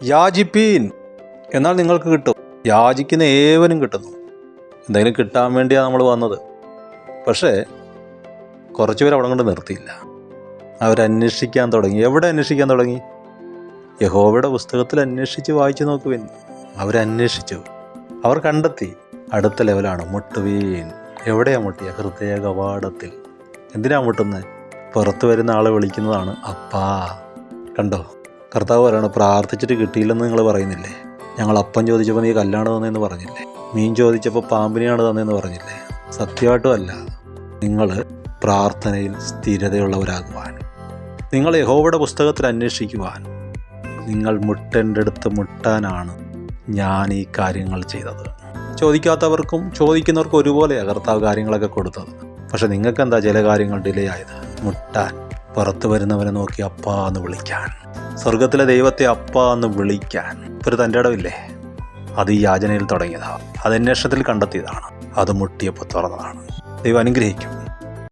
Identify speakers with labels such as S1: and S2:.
S1: യാചിപ്പീൻ, എന്നാൽ നിങ്ങൾക്ക് കിട്ടും. യാചിക്കുന്ന ഏവനും കിട്ടുന്നു. എന്തെങ്കിലും കിട്ടാൻ വേണ്ടിയാണ് നമ്മൾ വന്നത്. പക്ഷേ കുറച്ച് പേർ അവിടെ കൊണ്ട് നിർത്തിയില്ല. അവരന്വേഷിക്കാൻ തുടങ്ങി. എവിടെ അന്വേഷിക്കാൻ തുടങ്ങി? യഹോവയുടെ പുസ്തകത്തിൽ അന്വേഷിച്ച് വായിച്ചു നോക്കുവിൻ. അവരന്വേഷിച്ചു, അവർ കണ്ടെത്തി. അടുത്ത ലെവലാണ് മുട്ടുവീൻ. എവിടെയാണ് മുട്ടിയ? ഹൃദയ കവാടത്തിൽ. എന്തിനാ മുട്ടുന്നത്? പുറത്ത് വരുന്ന ആളെ വിളിക്കുന്നതാണ് അപ്പാ. കണ്ടോ, കർത്താവ് പറയണം, പ്രാർത്ഥിച്ചിട്ട് കിട്ടിയില്ലെന്ന് നിങ്ങൾ പറയുന്നില്ലേ? ഞങ്ങൾ അപ്പം ചോദിച്ചപ്പോൾ നീ കല്ലാണ് തന്നതെന്ന് പറഞ്ഞില്ലേ? മീൻ ചോദിച്ചപ്പോൾ പാമ്പിനെയാണ് തന്നതെന്ന് പറഞ്ഞില്ലേ? സത്യമായിട്ടും അല്ല. നിങ്ങൾ പ്രാർത്ഥനയിൽ സ്ഥിരതയുള്ളവരാകുവാൻ, നിങ്ങൾ യഹോവയുടെ പുസ്തകത്തിൽ അന്വേഷിക്കുവാൻ, നിങ്ങൾ മുട്ടേണ്ടടുത്ത് മുട്ടാനാണ് ഞാൻ ഈ കാര്യങ്ങൾ ചെയ്തത്. ചോദിക്കാത്തവർക്കും ചോദിക്കുന്നവർക്കും ഒരുപോലെയാണ് കർത്താവ് കാര്യങ്ങളൊക്കെ കൊടുത്തത്. പക്ഷെ നിങ്ങൾക്കെന്താ ചില കാര്യങ്ങൾ ഡിലേ ആയത്? മുട്ടാൻ, പുറത്ത് വരുന്നവനെ നോക്കി അപ്പാ എന്ന് വിളിക്കാൻ, സ്വർഗത്തിലെ ദൈവത്തെ അപ്പാ എന്ന് വിളിക്കാൻ ഒരു തൻ്റെ ഇടവില്ലേ? അത് ഈ യാചനയിൽ തുടങ്ങിയതാണ്. അത് അന്വേഷണത്തിൽ കണ്ടെത്തിയതാണ്. അത് മുട്ടിയപ്പോൾ തുറന്നതാണ്. ദൈവം അനുഗ്രഹിക്കും.